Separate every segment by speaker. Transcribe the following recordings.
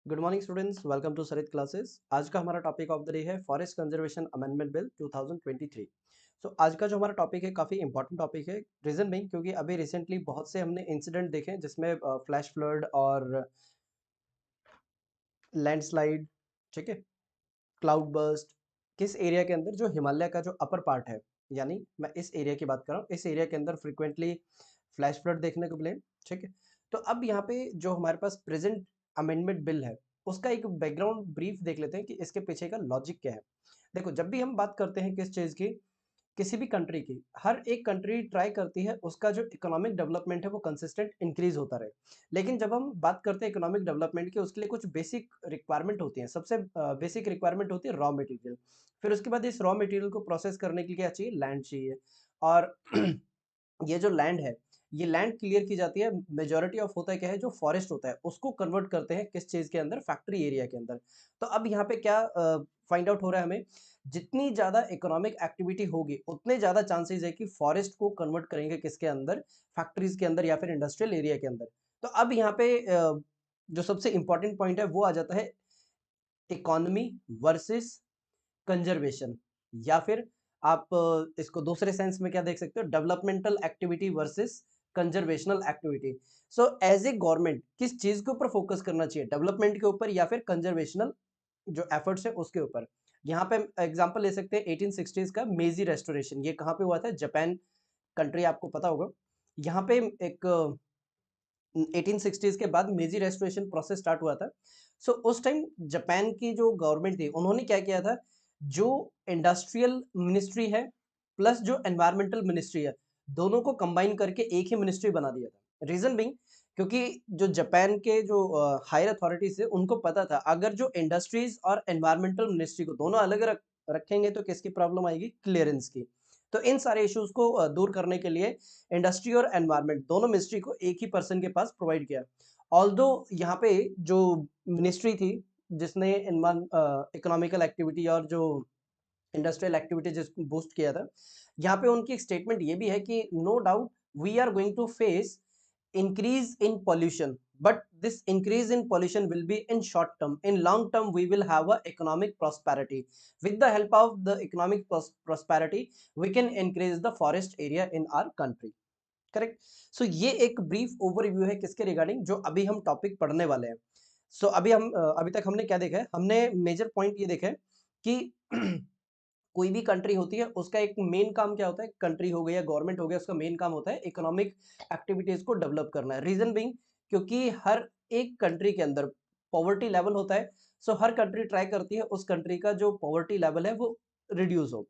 Speaker 1: Good morning students, welcome to Sarit classes. आज का हमारा टॉपिक ऑफ द डे है फॉरेस्ट कंजर्वेशन अमेंडमेंट बिल 2023। आज का जो हमारा टॉपिक है काफ़ी इंपॉर्टेंट टॉपिक है। रीज़न नहीं, क्योंकि अभी रिसेंटली बहुत से हमने इंसिडेंट देखे हैं जिसमें फ्लैश फ्लड और लैंडस्लाइड, ठीक है, क्लाउड बर्स्ट, किस एरिया के अंदर जो हिमालय का जो अपर पार्ट है, यानी मैं इस एरिया की बात कर रहा हूँ, इस एरिया के अंदर फ्रिक्वेंटली फ्लैश फ्लड देखने को मिले, ठीक है। तो अब यहाँ पे जो हमारे पास प्रेजेंट अमेंडमेंट बिल है, उसका एक बैकग्राउंड ब्रीफ देख लेते हैं कि इसके पीछे का लॉजिक क्या है। देखो, जब भी हम बात करते हैं किस चीज़ की, किसी भी कंट्री की, हर एक कंट्री ट्राई करती है उसका जो इकोनॉमिक डेवलपमेंट है वो कंसिस्टेंट इंक्रीज होता रहे। लेकिन जब हम बात करते हैं इकोनॉमिक डेवलपमेंट की, उसके लिए कुछ बेसिक रिक्वायरमेंट होती हैं। सबसे बेसिक रिक्वायरमेंट होती है रॉ मटेरियल। फिर उसके बाद इस रॉ मटेरियल को प्रोसेस करने के लिए क्या चाहिए? लैंड चाहिए। और ये जो लैंड है, ये लैंड क्लियर की जाती है। मेजॉरिटी ऑफ होता है क्या है, जो फॉरेस्ट होता है उसको कन्वर्ट करते हैं किस चीज़ के अंदर? फैक्ट्री एरिया के अंदर। तो अब यहाँ पे क्या फाइंड आउट हो रहा है हमें, जितनी ज़्यादा इकोनॉमिक एक्टिविटी होगी उतने ज़्यादा चांसेस है कि फॉरेस्ट को कन्वर्ट करेंगे किसके अंदर? फैक्ट्रीज के अंदर या फिर इंडस्ट्रियल एरिया के अंदर। तो अब यहाँ पे जो सबसे इंपॉर्टेंट पॉइंट है वो आ जाता है इकोनॉमी वर्सेस कंजर्वेशन, या फिर आप इसको दूसरे सेंस में क्या देख सकते हो, developmental activity versus conservational activity. So as a government किस चीज के ऊपर फोकस करना चाहिए? डेवलपमेंट के ऊपर या फिर कंजर्वेशनल जो एफर्ट्स है उसके ऊपर? यहाँ पे एग्जांपल ले सकते हैं 1860s का मेजी रेस्टोरेशन। ये कहाँ पे हुआ था? जापान कंट्री, आपको पता होगा। यहाँ पे एक 1860s के बाद मेजी रेस्टोरेशन प्रोसेस स्टार्ट हुआ था। सो उस टाइम जापान की जो गवर्नमेंट थी, उन्होंने क्या किया था, जो इंडस्ट्रियल मिनिस्ट्री है प्लस जो एनवायरमेंटल मिनिस्ट्री है, दोनों को कंबाइन करके एक ही मिनिस्ट्री बना दिया था। रीजन बिंग, क्योंकि जो जापान के जो हायर अथॉरिटीज है उनको पता था अगर जो इंडस्ट्रीज और एनवायरमेंटल मिनिस्ट्री को दोनों अलग रखेंगे तो किसकी प्रॉब्लम आएगी? क्लियरेंस की। तो इन सारे इश्यूज को दूर करने के लिए इंडस्ट्री और एनवायरनमेंट दोनों मिनिस्ट्री को एक ही पर्सन के पास प्रोवाइड किया। ऑल्दो यहाँ पे जो मिनिस्ट्री थी जिसने इकोनॉमिकल एक्टिविटी और जो इंडस्ट्रियल एक्टिविटी जिसको बूस्ट किया था, यहाँ पे उनकी एक स्टेटमेंट ये भी है कि no doubt we are going to face increase in pollution, but this increase in pollution will be in short term. In long term we will have a economic prosperity. With the help of the economic prosperity we can increase the forest area in our country. Correct. So ये एक brief overview है किसके regarding, जो अभी हम topic पढ़ने वाले हैं। अभी तक हमने क्या देखा है? हमने मेजर पॉइंट ये देखा है कि कोई भी कंट्री होती है उसका एक मेन काम क्या होता है? कंट्री हो गई या गवर्नमेंट हो गया, उसका मेन काम होता है इकोनॉमिक एक्टिविटीज को डेवलप करना है। रीजन बीइंग, क्योंकि हर एक कंट्री के अंदर पॉवर्टी लेवल होता है। सो हर कंट्री ट्राई करती है उस कंट्री का जो पॉवर्टी लेवल है वो रिड्यूस हो।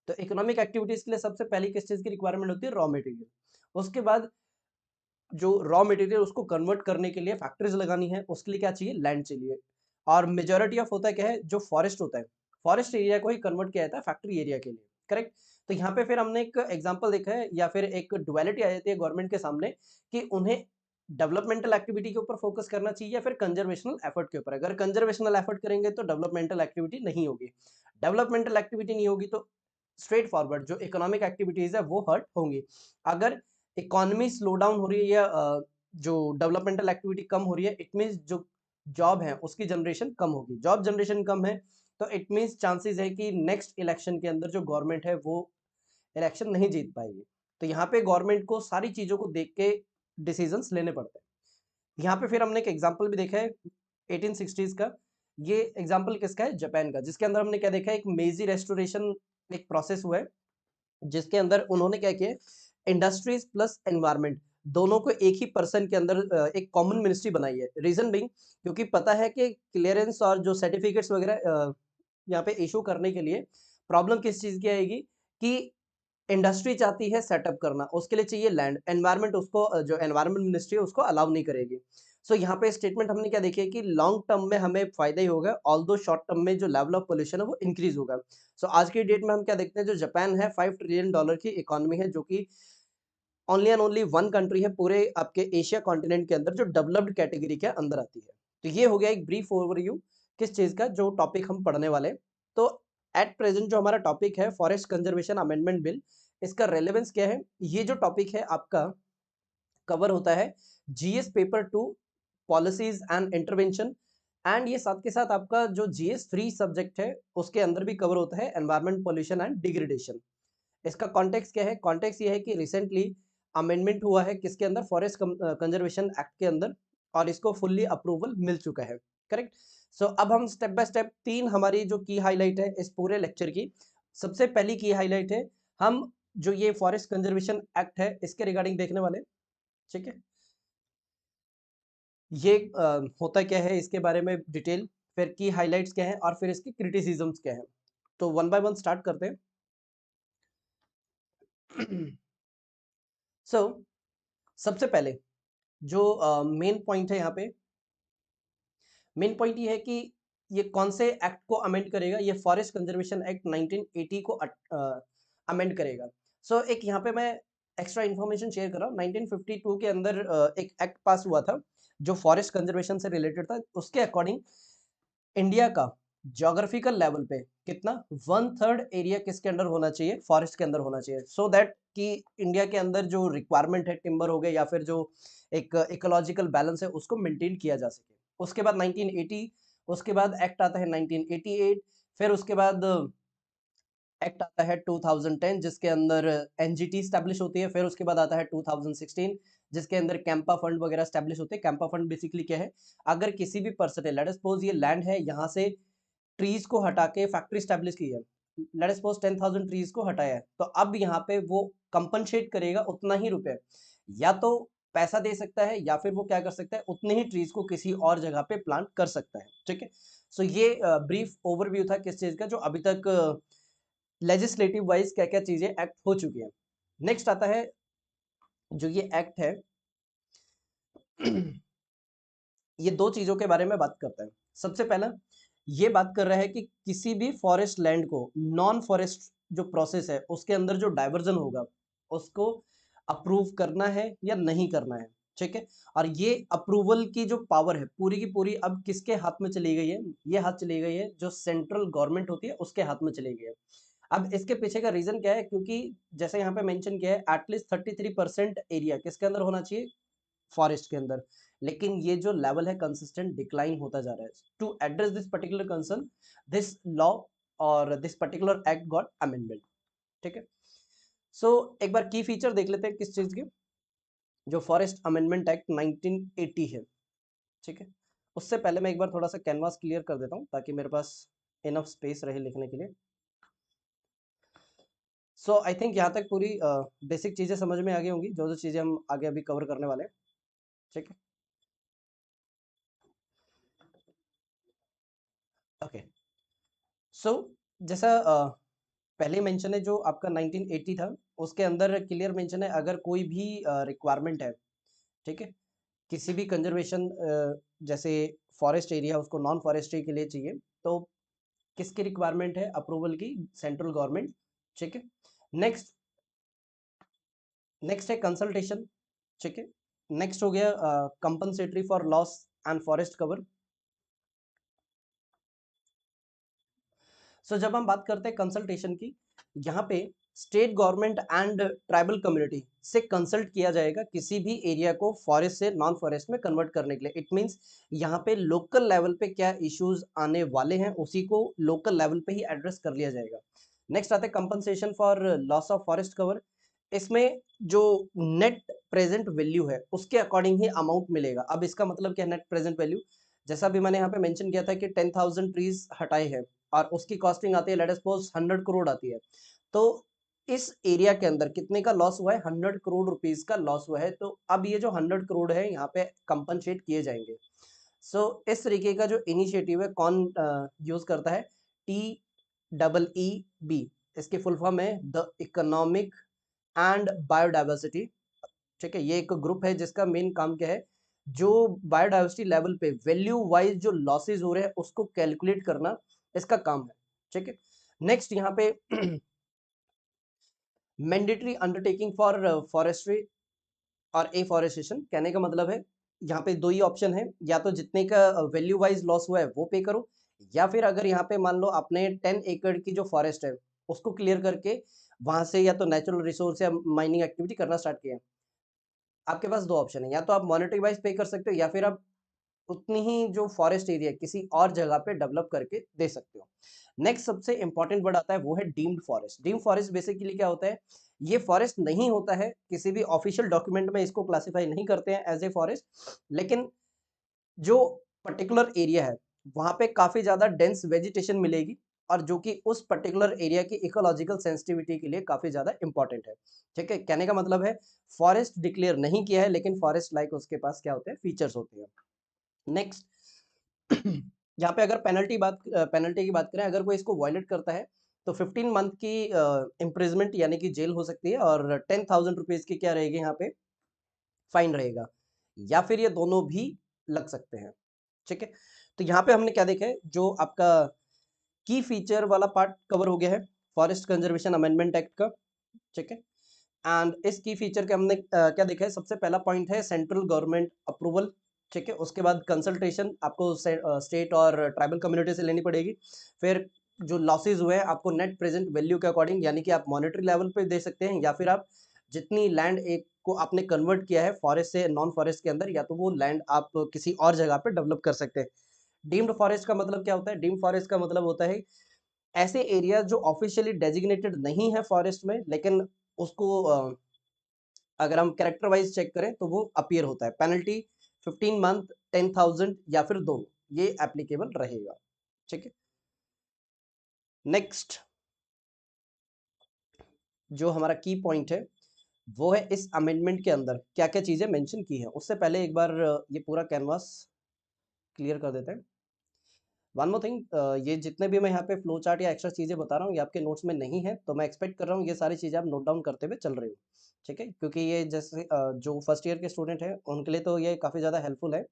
Speaker 1: तो इकोनॉमिक एक्टिविटीज के लिए सबसे पहली किस चीज की रिक्वायरमेंट होती है? Raw material. उसके बाद जो रॉ मटेरियल उसको कन्वर्ट करने के लिए फैक्ट्रीज लगानी है, उसके लिए क्या चाहिए? लैंड चाहिए। और मेजॉरिटी ऑफ होता है क्या है, जो फॉरेस्ट होता है, फॉरेस्ट एरिया को ही कन्वर्ट किया जाता है फैक्ट्री एरिया के लिए। करेक्ट। तो यहाँ पे फिर हमने एक एग्जांपल देखा है या फिर एक डुअलिटी आ जाती है गवर्नमेंट के सामने कि उन्हें डेवलपमेंटल एक्टिविटी के ऊपर फोकस करना चाहिए या फिर कंजर्वेशनल एफर्ट के ऊपर। अगर कंजर्वेशनल एफर्ट करेंगे तो डेवलपमेंटल एक्टिविटी नहीं होगी। डेवलपमेंटल एक्टिविटी नहीं होगी तो स्ट्रेट फॉरवर्ड जो इकोनॉमिक एक्टिविटीज है वो हर्ट होंगी। अगर इकोनॉमी स्लो डाउन हो रही है या जो डेवलपमेंटल एक्टिविटी कम हो रही है, इट मीन्स जो जॉब है उसकी जनरेशन कम होगी। जॉब जनरेशन कम है तो इट मीन्स चांसेस है कि नेक्स्ट इलेक्शन के अंदर जो गवर्नमेंट है वो इलेक्शन नहीं जीत पाएगी। तो यहाँ पे गवर्नमेंट को सारी चीजों को देख के डिसीजंस लेने पड़ते हैं। यहाँ पे फिर हमने एक एग्जांपल भी देखा है 1860s का। ये एग्जांपल किसका है? जापान का, जिसके अंदर हमने क्या देखा है, एक मेजी रेस्टोरेशन एक प्रोसेस हुआ है जिसके अंदर उन्होंने क्या किया, इंडस्ट्रीज प्लस एनवायरनमेंट दोनों को एक ही पर्सन के अंदर एक कॉमन मिनिस्ट्री बनाई है। रीजन बिंग, क्योंकि पता है कि क्लियरेंस और जो सर्टिफिकेट्स वगैरह यहाँ पे इशू करने के लिए प्रॉब्लम किस चीज की आएगी कि इंडस्ट्री चाहती है सेटअप करना, उसके लिए चाहिए लैंड। एनवायरनमेंट उसको जो एनवायरनमेंट मिनिस्ट्री है उसको अलाउ नहीं करेगी। सो यहाँ पे स्टेटमेंट हमने क्या देखी है कि लॉन्ग टर्म में हमें फायदा ही होगा, ऑल्दो शॉर्ट टर्म में जो लेवल ऑफ पोल्यूशन है वो इंक्रीज होगा। सो आज की डेट में हम क्या देखते हैं, जो जापान है $5 ट्रिलियन की इकोनॉमी है, जो कि only and only one country है पूरे आपके एशिया कॉन्टिनेंट के अंदर जो डेवलप्ड कैटेगरी के अंदर आती है। तो ये हो गया एक ब्रीफ ओवरव्यू किस चीज का, जो टॉपिक हम पढ़ने वाले हैं। तो एट प्रेजेंट जो हमारा टॉपिक है फॉरेस्ट कंजर्वेशन अमेंडमेंट बिल, इसका रेलेवेंस क्या है? ये जो टॉपिक है आपका कवर होता है GS paper 2 policies and intervention and ये साथ के साथ आपका जो GS3 सब्जेक्ट है उसके अंदर भी कवर होता है एनवायरमेंट पोल्यूशन एंड डिग्रेडेशन। इसका कॉन्टेक्स्ट क्या है? कॉन्टेक्स्ट ये है कि रिसेंटली अमेंडमेंट हुआ है किसके अंदर, फॉरेस्ट कंजर्वेशन एक्ट के अंदर, और इसको फुल्ली अप्रूवल मिल चुका है। करेक्ट। सो अब हम स्टेप बाय स्टेप तीन हमारी जो की हाईलाइट है इस पूरे लेक्चर की, सबसे पहली की हाईलाइट है हम जो ये फॉरेस्ट कंजर्वेशन एक्ट है इसके रिगार्डिंग देखने वाले। ठीक है, ये होता क्या है इसके बारे में डिटेल, फिर की हाईलाइट्स क्या है और फिर इसकी क्रिटिसिज्म्स क्या है। तो वन बाय वन स्टार्ट करते हैं। सो सबसे पहले जो मेन पॉइंट है यहाँ पे, मेन पॉइंट ये है कि ये कौन से एक्ट को अमेंड करेगा, ये फॉरेस्ट कंजर्वेशन एक्ट 1980 को अमेंड करेगा। सो एक यहाँ पे मैं एक्स्ट्रा इन्फॉर्मेशन शेयर कर रहा हूँ। 1952 के अंदर एक एक्ट पास हुआ था जो फॉरेस्ट कंजर्वेशन से रिलेटेड था। उसके अकॉर्डिंग इंडिया का ज्योग्राफिकल लेवल पे कितना 1/3 एरिया किसके अंडर होना चाहिए, फॉरेस्ट के अंदर होना चाहिए, सो दैट कि इंडिया के अंदर जो रिक्वायरमेंट है टिम्बर हो गए या फिर जो एक इकोलॉजिकल बैलेंस है उसको मेंटेन किया जा सके। उसके बाद 1980, उसके बाद एक्ट आता है 1988, फिर उसके बाद एक्ट आता है 2010 जिसके अंदर एनजीटी स्टैब्लिश होती है। फिर उसके बाद आता है 2016 जिसके अंदर कैंपा फंड वगैरह स्टैब्लिश होते हैं। कैंपा फंड बेसिकली क्या है, अगर किसी भी पर्सन है, लेट अस सपोज ये लैंड है, यहाँ से ट्रीज को हटा के फैक्ट्री स्टैब्लिश की है, लेट अस सपोज 10,000 ट्रीज को हटाया है, तो अब यहाँ पे वो कंपनसेट करेगा उतना ही रुपए, या तो पैसा दे सकता है या फिर वो क्या कर सकता है, उतने ही ट्रीज को किसी और जगह पे प्लांट कर सकता है। ठीक है, सो ये ब्रीफ ओवरव्यू था किस चीज का, जो अभी तक लेजिस्लेटिव वाइज क्या क्या चीजें एक्ट हो चुकी हैं। नेक्स्ट आता है जो ये एक्ट है, ये दो चीजों के बारे में बात करता है। सबसे पहला ये बात कर रहा है कि किसी भी फॉरेस्ट लैंड को नॉन फॉरेस्ट जो प्रोसेस है उसके अंदर जो डाइवर्जन होगा उसको अप्रूव करना है या नहीं करना है। ठीक है, और ये अप्रूवल की जो पावर है पूरी की पूरी अब किसके हाथ में चली गई है, ये हाथ चली गई है जो सेंट्रल गवर्नमेंट होती है उसके हाथ में चली गई है। अब इसके पीछे का रीजन क्या है, क्योंकि जैसे यहाँ पे मेंशन किया है एटलीस्ट 33% एरिया किसके अंदर होना चाहिए, फॉरेस्ट के अंदर, लेकिन ये जो लेवल है कंसिस्टेंट डिक्लाइन होता जा रहा है। To address this particular concern, this law और this particular act got amendment. ठीक है, सो एक बार की फीचर देख लेते हैं किस चीज के, जो फॉरेस्ट अमेंडमेंट एक्ट 1980 है। ठीक है, उससे पहले मैं एक बार थोड़ा सा कैनवास क्लियर कर देता हूँ ताकि मेरे पास इनफ स्पेस रहे लिखने के लिए। सो आई थिंक यहाँ तक पूरी बेसिक चीजें समझ में आ गई होंगी, जो जो चीजें हम आगे अभी कवर करने वाले हैं। ठीक है, ओके। सो जैसा पहले मेंशन है जो आपका 1980 था, उसके अंदर क्लियर मेंशन है अगर कोई भी रिक्वायरमेंट है, ठीक है, किसी भी कंजर्वेशन जैसे फॉरेस्ट एरिया उसको नॉन फॉरेस्ट्री के लिए चाहिए, तो किसकी रिक्वायरमेंट है, अप्रूवल की, सेंट्रल गवर्नमेंट। ठीक है, नेक्स्ट नेक्स्ट है कंसल्टेशन। ठीक है, नेक्स्ट हो गया compensatory for loss and forest cover. So जब हम बात करते हैं कंसल्टेशन की, यहाँ पे state government and tribal community से कंसल्ट किया जाएगा किसी भी एरिया को फॉरेस्ट से नॉन फॉरेस्ट में कन्वर्ट करने के लिए। इट मींस यहाँ पे लोकल लेवल पे क्या इश्यूज आने वाले हैं उसी को लोकल लेवल पे ही एड्रेस कर लिया जाएगा। नेक्स्ट आता है compensation for loss of forest cover. इसमें जो नेट प्रेजेंट वैल्यू है उसके अकॉर्डिंग ही अमाउंट मिलेगा। अब इसका मतलब क्या है नेट प्रेजेंट वैल्यू, जैसा भी मैंने यहाँ पे मेंशन किया था कि 10,000 ट्रीज हटाए हैं और उसकी कॉस्टिंग आती है लेट अस सपोज 100 करोड़ आती है, तो इस एरिया के अंदर कितने का लॉस हुआ है, 100 करोड़ रुपीस का लॉस हुआ है। तो अब ये जो 100 करोड़ है यहाँ पे कंपनसेट किए जाएंगे। सो इस तरीके का जो इनिशिएटिव है कौन यूज करता है, TEEB, इसकी फुल फॉर्म है द इकोनॉमिक एंड बायोडाइवर्सिटी। ठीक है, ये एक ग्रुप है जिसका मेन काम क्या है, जो बायोडाइवर्सिटी लेवल पे वैल्यू वाइज जो लॉसेज हो रहे हैं उसको कैलकुलेट करना इसका काम है। ठीक है, नेक्स्ट यहाँ पे मैंडेटरी अंडरटेकिंग फॉर फॉरेस्ट्री और एफॉरेस्टेशन। कहने का मतलब है यहाँ पे दो ही ऑप्शन है, या तो जितने का वैल्यू वाइज लॉस हुआ है वो पे करो, या फिर अगर यहाँ पे मान लो आपने 10 एकड़ की जो फॉरेस्ट है उसको क्लियर करके वहां से या तो नेचुरल रिसोर्स या माइनिंग एक्टिविटी करना स्टार्ट किया, आपके पास दो ऑप्शन है, या तो आप मॉनेटरी वाइज पे कर सकते हो या फिर आप उतनी ही जो फॉरेस्ट एरिया किसी और जगह पे डेवलप करके दे सकते हो। नेक्स्ट सबसे इंपॉर्टेंट वर्ड आता है वो है deemed forest. Deemed forest basically क्या होता है, ये फॉरेस्ट नहीं होता है, किसी भी ऑफिशियल डॉक्यूमेंट में इसको क्लासिफाई नहीं करते हैं एज ए फॉरेस्ट, लेकिन जो पर्टिकुलर एरिया है वहां पे काफी ज्यादा डेंस वेजिटेशन मिलेगी और जो कि उस पर्टिकुलर एरिया की इकोलॉजिकल सेंसिटिविटी के लिए काफी ज्यादा इंपॉर्टेंट है। ठीक है, कहने का मतलब है फॉरेस्ट डिक्लेयर नहीं किया है लेकिन फॉरेस्ट लाइक उसके पास क्या होते हैं, फीचर्स होते हैं। नेक्स्ट यहाँ पे अगर पेनल्टी की बात करें, अगर कोई इसको वायलेट करता है तो 15 मंथ की इम्प्रिजमेंट यानी कि जेल हो सकती है और 10,000 रुपीज की क्या रहेगी यहाँ पे, फाइन रहेगा, या फिर ये दोनों भी लग सकते हैं। ठीक है, तो यहाँ पे हमने क्या देखा है, जो आपका की फीचर वाला पार्ट कवर हो गया है फॉरेस्ट कंजर्वेशन अमेंडमेंट एक्ट का। ठीक है, एंड इस की फीचर के हमने क्या देखा है, सबसे पहला पॉइंट है सेंट्रल गवर्नमेंट अप्रूवल। ठीक है, उसके बाद कंसल्टेशन आपको स्टेट और ट्राइबल कम्युनिटी से लेनी पड़ेगी। फिर जो लॉसेज हुए हैं आपको नेट प्रेजेंट वैल्यू के अकॉर्डिंग, यानी कि आप मॉनेटरी लेवल पे दे सकते हैं, या फिर आप जितनी लैंड एक को आपने कन्वर्ट किया है फॉरेस्ट से नॉन फॉरेस्ट के अंदर, या तो वो लैंड आप किसी और जगह पे डेवलप कर सकते हैं। डीम्ड फॉरेस्ट का मतलब क्या होता है, डीम्ड फॉरेस्ट का मतलब होता है ऐसे एरिया जो ऑफिशियली डेजिग्नेटेड नहीं है फॉरेस्ट में, लेकिन उसको अगर हम कैरेक्टर वाइज चेक करें तो वो अपीयर होता है। पेनल्टी 15 मंथ, 10,000 या फिर दोनों, ये एप्लीकेबल रहेगा। ठीक है, नेक्स्ट जो हमारा की पॉइंट है वो है इस अमेंडमेंट के अंदर क्या क्या चीजें मेंशन की है। उससे पहले एक बार ये पूरा कैनवास क्लियर कर देते हैं। वन मोर थिंग, ये जितने भी मैं यहाँ पे फ्लो चार्ट या एक्स्ट्रा चीजें बता रहा हूँ ये आपके नोट्स में नहीं है, तो मैं एक्सपेक्ट कर रहा हूँ ये सारी चीजें आप नोट डाउन करते हुए चल रहे हो। ठीक है, क्योंकि ये जैसे जो फर्स्ट ईयर के स्टूडेंट है उनके लिए तो ये काफी ज्यादा हेल्पफुल है।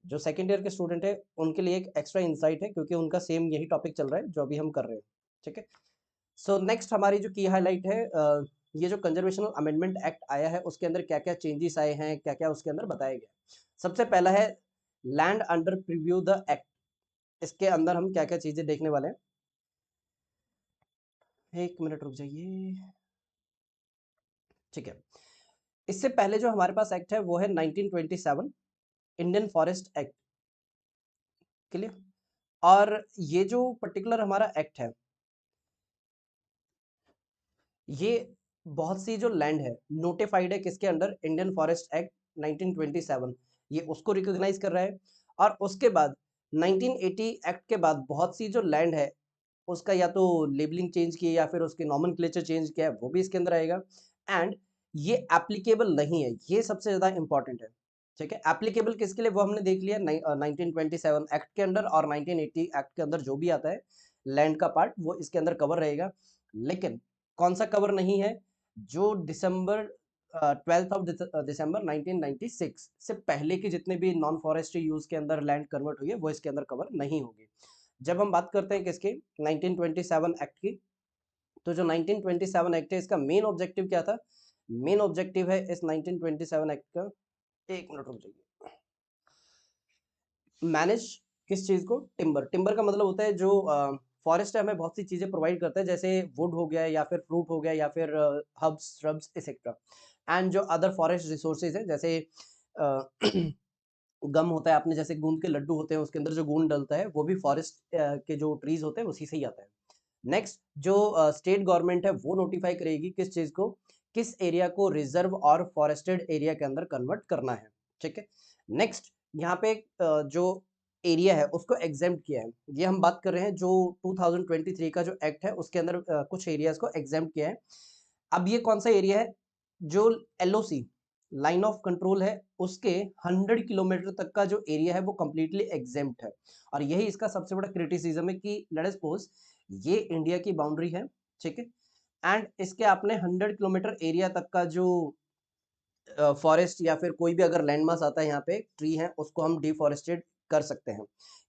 Speaker 1: जो सेकंड ईयर के स्टूडेंट है उनके लिए एक एक्स्ट्रा इंसाइट है, क्योंकि उनका सेम यही टॉपिक चल रहा है जो अभी हम कर रहे हैं। ठीक है, सो नेक्स्ट हमारी जो की हाईलाइट है, ये जो कंजर्वेशन अमेंडमेंट एक्ट आया है उसके अंदर क्या क्या चेंजेस आए हैं, क्या क्या उसके अंदर बताया गया। सबसे पहला है land under preview the act. इसके अंदर हम क्या क्या चीजें देखने वाले हैं, एक मिनट रुक जाइए। ठीक है, इससे पहले जो हमारे पास एक्ट है वो है 1927 इंडियन फॉरेस्ट एक्ट। क्लियर, और ये जो पर्टिकुलर हमारा एक्ट है, ये बहुत सी जो लैंड है नोटिफाइड है किसके अंडर, इंडियन फॉरेस्ट एक्ट 1927, ये उसको रिकॉग्नाइज कर रहा है। और उसके बाद 1980 एक्ट के बाद बहुत सी जो लैंड है उसका या तो लेबलिंग चेंज किया या फिर उसके नॉमेनक्लेचर चेंज किया है, वो भी इसके अंदर आएगा। एंड ये एप्लीकेबल नहीं है, ये सबसे ज्यादा इंपॉर्टेंट है। ठीक है, एप्लीकेबल किसके लिए वो हमने देख लिया 1927 एक्ट के अंदर, और 1980 एक्ट के अंदर जो भी आता है लैंड का पार्ट वो इसके अंदर कवर रहेगा। लेकिन कौन सा कवर नहीं है, जो दिसंबर 12 ऑफ दिसंबर 1996 से पहले के जितने भी नॉन फॉरेस्ट्री यूज के अंदर लैंड कन्वर्ट हुई है वो इसके अंदर कवर नहीं होगी। जब हम बात करते हैं किसकी, 1927 एक्ट की, तो जो 1927 एक्ट है इसका मेन ऑब्जेक्टिव क्या था, मेन ऑब्जेक्टिव है इस 1927 एक्ट का, एक मिनट रुक जाइए, मैनेज किस चीज को, टिम्बर। टिम्बर का मतलब होता है जो फॉरेस्ट है हमें बहुत सी चीजें प्रोवाइड करता है, जैसे वुड हो गया या फिर फ्रूट हो गया या फिर हर्ब्स श्रब्स एक्सेट्रा। एंड जो अदर फॉरेस्ट रिसोर्सेज है जैसे गम होता है, आपने जैसे गूंद के लड्डू होते हैं उसके अंदर जो गूंद डलता है वो भी फॉरेस्ट के जो ट्रीज होते हैं उसी से ही आता है। नेक्स्ट जो स्टेट गवर्नमेंट है वो नोटिफाई करेगी किस चीज को, किस एरिया को रिजर्व और फॉरेस्टेड एरिया के अंदर कन्वर्ट करना है। ठीक है, नेक्स्ट यहाँ पे जो एरिया है उसको एग्जेम्प्ट किया है, ये हम बात कर रहे हैं जो 2023 का जो एक्ट है उसके अंदर कुछ एरियाज को एग्जेम्प्ट किया है। अब ये कौन सा एरिया है, जो एलओसी लाइन ऑफ कंट्रोल है उसके 100 किलोमीटर तक का जो एरिया है वो कंप्लीटली एग्जेम्प्ट है। और यही इसका सबसे बड़ा क्रिटिसिज्म है कि लेट्स सपोज ये इंडिया की बाउंड्री है, ठीक है, एंड इसके आपने 100 किलोमीटर एरिया तक का जो फॉरेस्ट या फिर कोई भी अगर लैंडमास आता है यहाँ पे ट्री है उसको हम डिफॉरेस्टेड कर सकते हैं।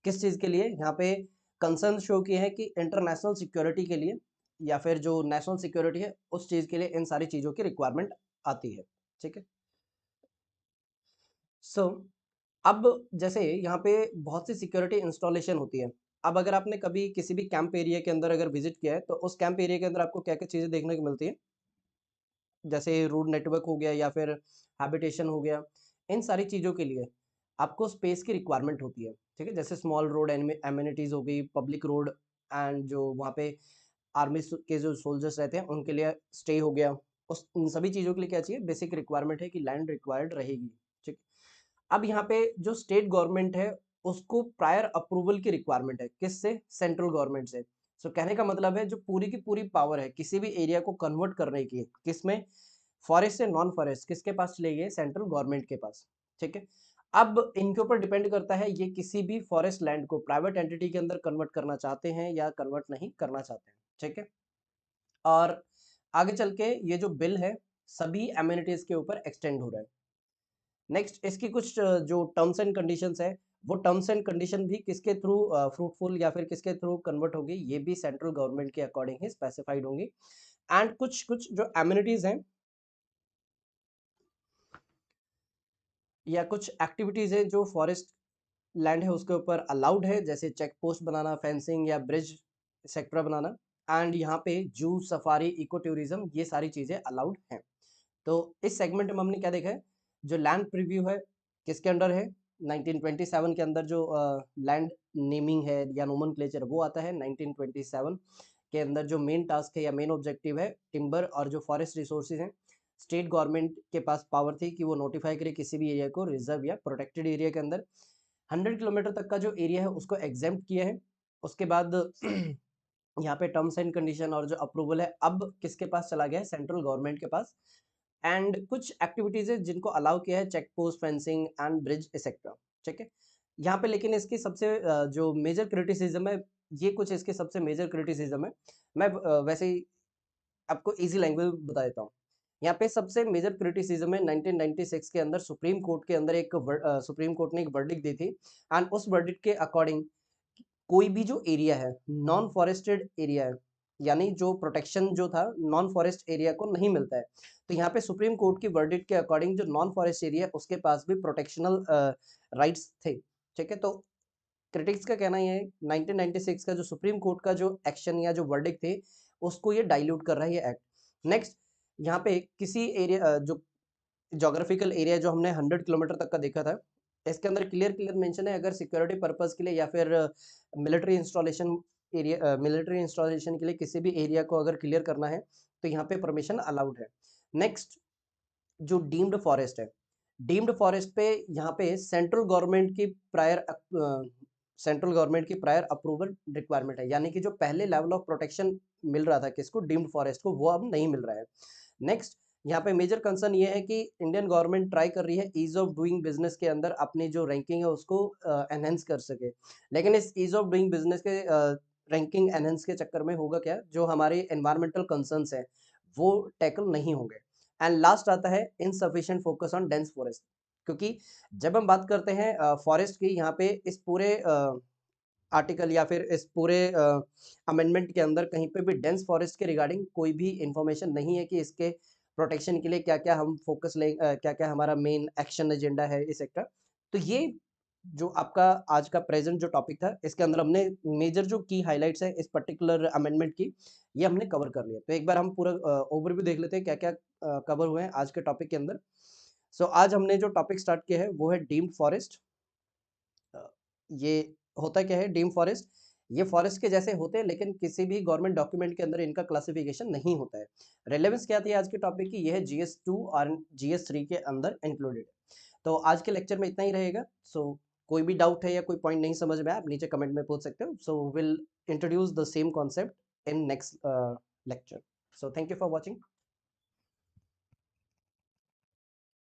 Speaker 1: किस चीज के लिए, यहाँ पे कंसर्न शो किए हैं कि इंटरनेशनल सिक्योरिटी के लिए या फिर जो नेशनल सिक्योरिटी है उस चीज के लिए इन सारी चीजों की रिक्वायरमेंट आती है। ठीक है, सो अब जैसे यहाँ पे बहुत सी सिक्योरिटी इंस्टॉलेशन होती है। अब अगर आपने कभी किसी भी कैंप एरिया के अंदर अगर विजिट किया है तो उस कैंप एरिया के अंदर आपको क्या क्या चीजें देखने को मिलती है, जैसे रोड नेटवर्क हो गया या फिर हैबिटेशन हो गया, इन सारी चीज़ों के लिए आपको स्पेस की रिक्वायरमेट होती है, ठीक है? जैसे स्मॉल रोड एमिनिटीज़ हो गई, पब्लिक रोड एंड जो वहाँ पे आर्मी के जो सोल्जर्स रहते हैं उनके लिए स्टे हो गया। उस इन सभी चीज़ों के लिए क्या चाहिए? बेसिक रिक्वायरमेंट है कि लैंड रिक्वायर्ड रहेगी, ठीक? अब यहाँ पे जो स्टेट गवर्नमेंट है उसको प्रायर अप्रूवल की रिक्वायरमेंट है, किससे? सेंट्रल गवर्नमेंट से। सो कहने का मतलब है जो पूरी की पूरी पावर है किसी भी एरिया को कन्वर्ट करने की, किसमें? फॉरेस्ट से नॉन फॉरेस्ट किसके पास चली गई है? सेंट्रल गवर्नमेंट के पास, ठीक है? अब इनके ऊपर डिपेंड करता है ये किसी भी फॉरेस्ट लैंड को प्राइवेट एंटिटी के अंदर कन्वर्ट करना चाहते हैं या कन्वर्ट नहीं करना चाहते हैं, ठीक है? और आगे चल के ये जो बिल है सभी एमिनिटीज के ऊपर एक्सटेंड हो रहा है। नेक्स्ट इसकी कुछ जो टर्म्स एंड कंडीशंस है वो टर्म्स एंड कंडीशन भी किसके थ्रू फ्रूटफुल या फिर किसके थ्रू कन्वर्ट होगी, ये भी सेंट्रल गवर्नमेंट के अकॉर्डिंग ही स्पेसिफाइड होंगी। एंड कुछ कुछ जो एमिनिटीज हैं या कुछ एक्टिविटीज हैं जो फॉरेस्ट लैंड है उसके ऊपर अलाउड है, जैसे चेक पोस्ट बनाना, फेंसिंग या ब्रिज सेक्टर बनाना। एंड यहाँ पे जू सफारी इको टूरिज्म ये सारी चीजें अलाउड हैं। तो इस सेगमेंट में हमने क्या देखा है? जो लैंड प्रीव्यू है किसके अंडर है? 1927 के अंदर जो लैंड नेमिंग है या नोमेनक्लेचर वो आता है। 1927 के अंदर जो मेन टास्क है या मेन ऑब्जेक्टिव है टिम्बर और जो फॉरेस्ट रिसोर्सेज हैं, स्टेट गवर्नमेंट के पास पावर थी कि वो नोटिफाई करे किसी भी एरिया को रिजर्व या प्रोटेक्टेड एरिया के अंदर। 100 किलोमीटर तक का जो एरिया है उसको एग्जेम्प्ट किया है। उसके बाद यहाँ पे टर्म्स एंड कंडीशन और जो अप्रूवल है अब किसके पास चला गया है? सेंट्रल गवर्नमेंट के पास। एंड कुछ एक्टिविटीज है जिनको अलाउ किया है, check post, fencing and bridge etcetera, ठीक है? यहाँ पे लेकिन इसकी सबसे जो मेजर क्रिटिसिज्म है, ये कुछ इसके सबसे मेजर क्रिटिसिज्म है। मैं वैसे ही आपको इजी लैंग्वेज बता देता हूँ। यहाँ पे सबसे मेजर क्रिटिसिज्म है 1996 के अंदर सुप्रीम कोर्ट के अंदर सुप्रीम कोर्ट ने एक वर्डिक्ट दी थी। एंड उस वर्डिक्ट के अकॉर्डिंग कोई भी जो एरिया है, नॉन फॉरेस्टेड एरिया है, यानी जो प्रोटेक्शन जो था नॉन फॉरेस्ट एरिया को नहीं मिलता है। तो यहाँ पे सुप्रीम कोर्ट की वर्डिक्ट के अकॉर्डिंग जो नॉन फॉरेस्ट एरिया उसके पास भी प्रोटेक्शनल राइट्स थे, ठीक है? तो क्रिटिक्स का कहना ये है 1996 का जो सुप्रीम कोर्ट का जो एक्शन या जो वर्डिक्ट थे उसको ये डाइल्यूट कर रहा है ये एक्ट। नेक्स्ट यहाँ पे किसी एरिया जो ज्योग्राफिकल एरिया जो हमने 100 किलोमीटर तक का देखा था, इसके अंदर क्लियर क्लियर मेंशन है अगर सिक्योरिटी पर्पस के लिए या फिर मिलिट्री इंस्टॉलेशन के लिए किसी भी एरिया को अगर क्लियर करना है तो यहाँ पे परमिशन अलाउड है। नेक्स्ट जो डीम्ड फॉरेस्ट है, डीम्ड फॉरेस्ट पे यहाँ पे सेंट्रल गवर्नमेंट की प्रायर अप्रूवल रिक्वायरमेंट है, यानी कि जो पहले लेवल ऑफ प्रोटेक्शन मिल रहा था किसको? डीम्ड फॉरेस्ट को, वो अब नहीं मिल रहा है। नेक्स्ट यहाँ पे मेजर कंसर्न ये है कि इंडियन गवर्नमेंट ट्राई कर रही है ईज ऑफ डूइंग बिजनेस के अंदर अपनी जो रैंकिंग है उसको एनहेंस कर सके, लेकिन इस ईज ऑफ डूइंग बिजनेस के रैंकिंग एनहेंस के चक्कर में होगा क्या? जो हमारे एनवायरमेंटल कंसर्न्स हैं वो टैकल नहीं होंगे। एंड लास्ट आता है insufficient focus on dense forest, क्योंकि जब हम बात करते हैं फॉरेस्ट की, यहाँ पे इस पूरे आर्टिकल या फिर इस पूरे अमेंडमेंट के अंदर कहीं पे भी डेंस फॉरेस्ट के रिगार्डिंग कोई भी इंफॉर्मेशन नहीं है कि इसके प्रोटेक्शन के लिए क्या-क्या हम फोकस क्या-क्या हमारा मेन एक्शन एजेंडा है इस सेक्टर। तो ये जो आपका आज का प्रेजेंट जो टॉपिक था इसके अंदर हमने मेजर जो की हाइलाइट्स है इस पर्टिकुलर अमेंडमेंट की, ये हमने कवर कर लिया। तो एक बार हम पूरा ओवरव्यू देख लेते हैं क्या-क्या कवर हुए हैं आज के टॉपिक के अंदर। सो आज हमने जो टॉपिक स्टार्ट किया है वो है डीम्ड फॉरेस्ट। ये होता क्या है डीम फॉरेस्ट? ये फॉरेस्ट के जैसे होते हैं लेकिन किसी भी गवर्नमेंट डॉक्यूमेंट के अंदर इनका क्लासिफिकेशन नहीं होता है। रेलेवेंस क्या थी आज के टॉपिक की? ये है जीएस 2 और जीएस 3 के अंदर इंक्लूडेड। तो आज के लेक्चर में इतना ही रहेगा। सो कोई भी डाउट है या कोई पॉइंट नहीं समझ में आया आप नीचे कमेंट में पूछ सकते हो। So will introduce the same concept in next lecture. So thank you for watching.